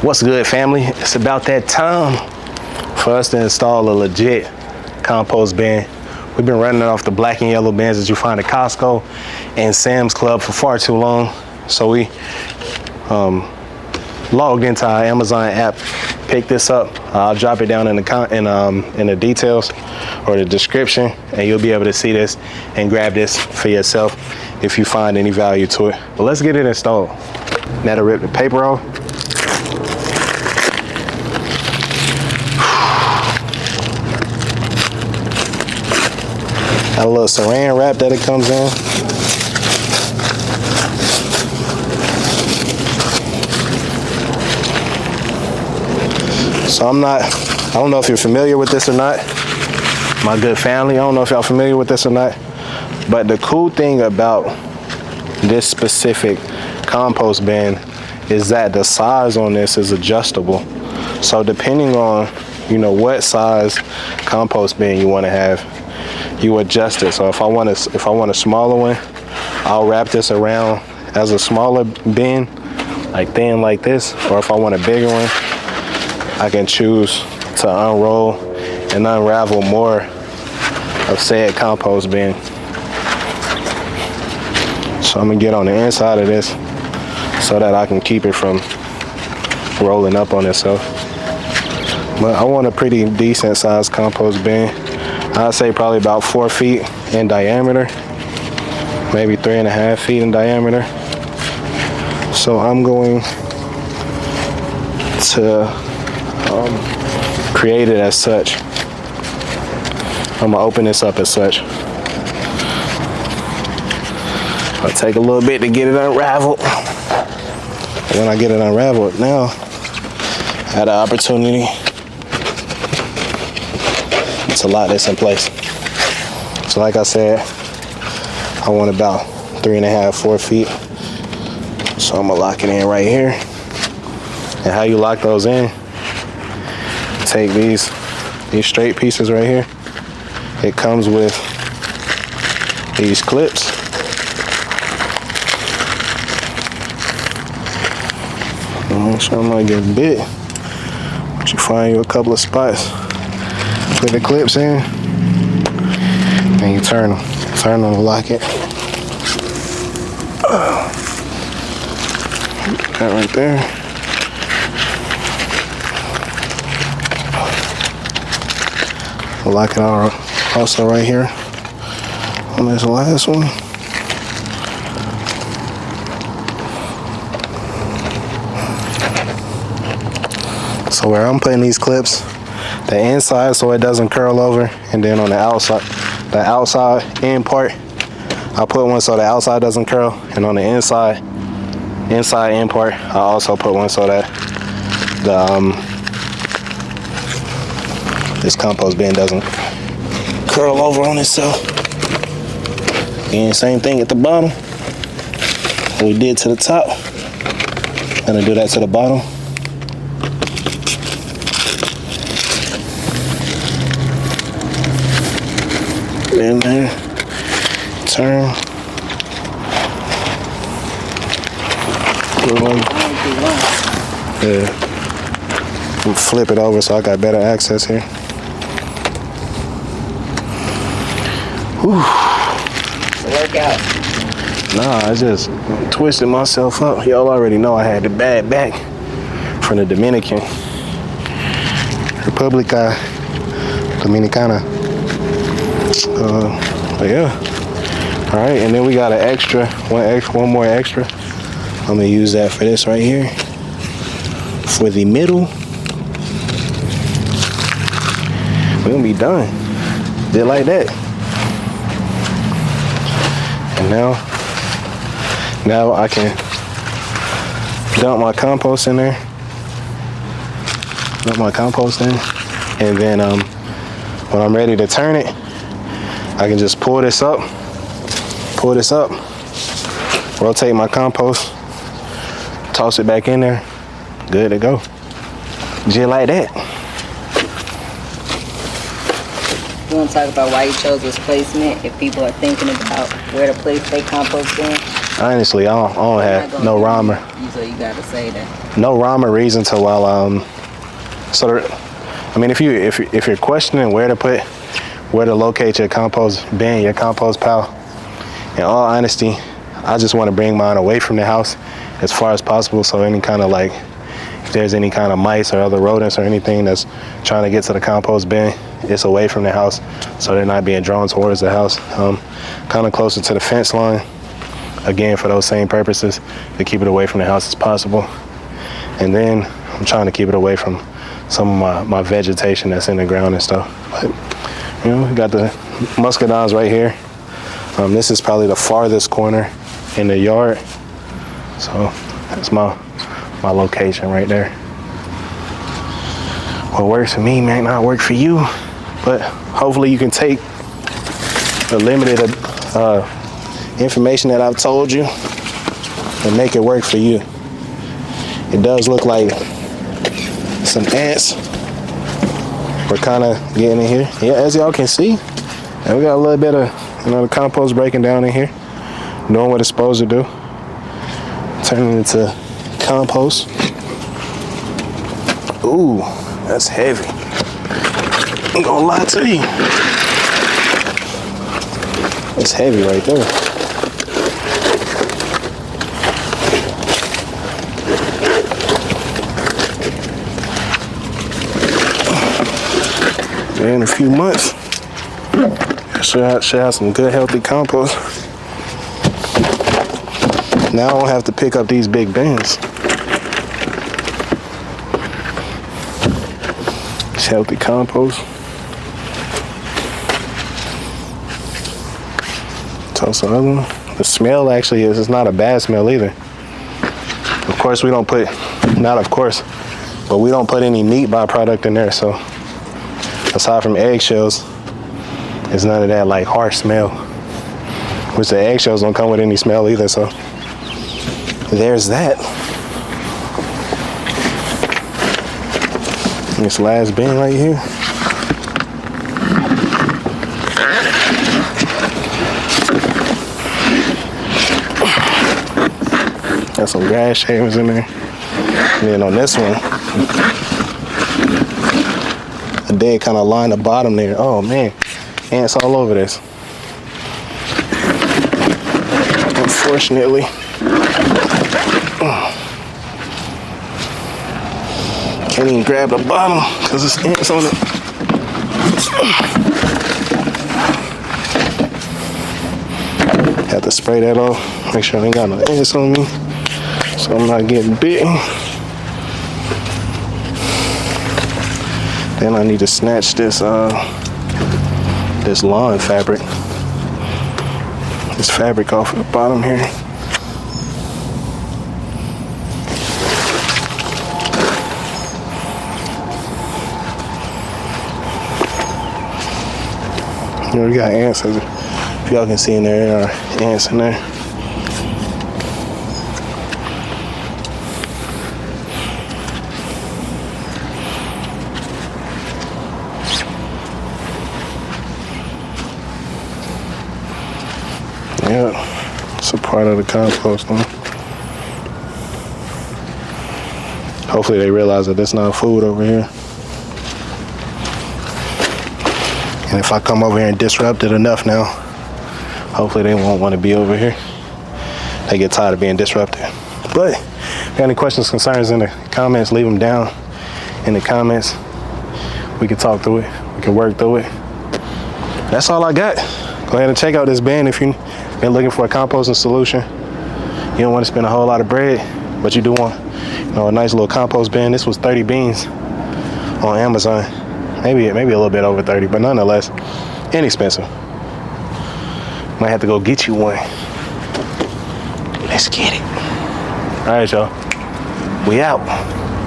What's good, family? It's about that time for us to install a legit compost bin. We've been running off the black and yellow bins that you find at Costco and Sam's Club for far too long. So we logged into our Amazon app, picked this up. I'll drop it down in the details or the description, and you'll be able to see this and grab this for yourself if you find any value to it. But let's get it installed. Now to rip the paper off. Got a little saran wrap that it comes in. So I don't know if you're familiar with this or not. My good family, I don't know if y'all familiar with this or not. But the cool thing about this specific compost bin is that the size on this is adjustable. So depending on, what size compost bin you want to have, you adjust it. So if I want a smaller one, I'll wrap this around as a smaller bin, like thin like this. Or if I want a bigger one, I can choose to unroll and unravel more of said compost bin. So I'm gonna get on the inside of this so that I can keep it from rolling up on itself. But I want a pretty decent sized compost bin. I'd say probably about 4 feet in diameter, maybe 3.5 feet in diameter. So I'm going to create it as such. I'm gonna open this up as such. I'll take a little bit to get it unraveled. When I get it unraveled, now I had an opportunity to lock this in place. So like I said, I want about 3.5, 4 feet. So I'm gonna lock it in right here. And how you lock those in, take these straight pieces right here. It comes with these clips. I'm sure I might get bit, but you find you a couple of spots. Put the clips in, and you turn them and lock it. That right there. Lock it out also right here on this last one. So where I'm putting these clips, the inside so it doesn't curl over, and then on the outside end part, I put one so the outside doesn't curl, and on the inside end part, I also put one so that this compost bin doesn't curl over on itself. And same thing at the bottom. What we did to the top, gonna do that to the bottom. In there, turn. Yeah. We'll flip it over so I got better access here. Whew. Workout. Nah, I just twisted myself up. Y'all already know I had the bad back from the Dominican Dominicana. But yeah. All right, and then we got one more extra. I'm gonna use that for this right here. For the middle. We're gonna be done. Did like that. And now I can dump my compost in there. And then when I'm ready to turn it, I can just pull this up, rotate my compost, toss it back in there, good to go. Just like that. You want to talk about why you chose this placement if people are thinking about where to place their compost in? Honestly, I don't have no rhymer. So you got to say that. no rhyme or reason to if you're questioning where to locate your compost bin, your compost pile, in all honesty, I just want to bring mine away from the house as far as possible. So any kind of if there's any kind of mice or other rodents or anything that's trying to get to the compost bin, it's away from the house, so they're not being drawn towards the house. Kind of closer to the fence line, again, for those same purposes, to keep it away from the house as possible. And then I'm trying to keep it away from some of my vegetation that's in the ground and stuff. But, we got the muscadines right here. This is probably the farthest corner in the yard. So that's my location right there. What works for me might not work for you, but hopefully you can take the limited information that I've told you and make it work for you. It does look like some ants were kind of getting in here. Yeah, as y'all can see, and we got a little bit of the compost breaking down in here, doing what it's supposed to do, turning it into compost. Ooh, that's heavy. I'm gonna lie to you. It's heavy right there. In a few months, should have some good healthy compost. Now I don't have to pick up these big bins. It's healthy compost. Toss the other one. The smell actually it's not a bad smell either. Of course we don't put, but we don't put any meat byproduct in there, so aside from eggshells, there's none of that harsh smell. Which the eggshells don't come with any smell either, so there's that. This last bin right here. Got some grass shavings in there. And then on this one, the dead kind of line the bottom there. Oh man, ants all over this. Unfortunately, can't even grab the bottom because there's ants on it. Have to spray that off. Make sure I ain't got no ants on me, so I'm not getting bitten. Then I need to snatch this this lawn fabric. This fabric off of the bottom here. We got ants. If y'all can see in there are ants in there. Yeah, it's a part of the compost now. Hopefully they realize that there's not food over here. And if I come over here and disrupt it enough now, hopefully they won't want to be over here. They get tired of being disrupted. But if you got any questions, concerns in the comments, leave them down in the comments. We can talk through it. We can work through it. That's all I got. Go ahead and check out this bin if you've been looking for a composting solution. You don't want to spend a whole lot of bread, but you do want, a nice little compost bin. This was 30 beans on Amazon. Maybe a little bit over 30, but nonetheless, inexpensive. Might have to go get you one. Let's get it. All right, y'all. We out.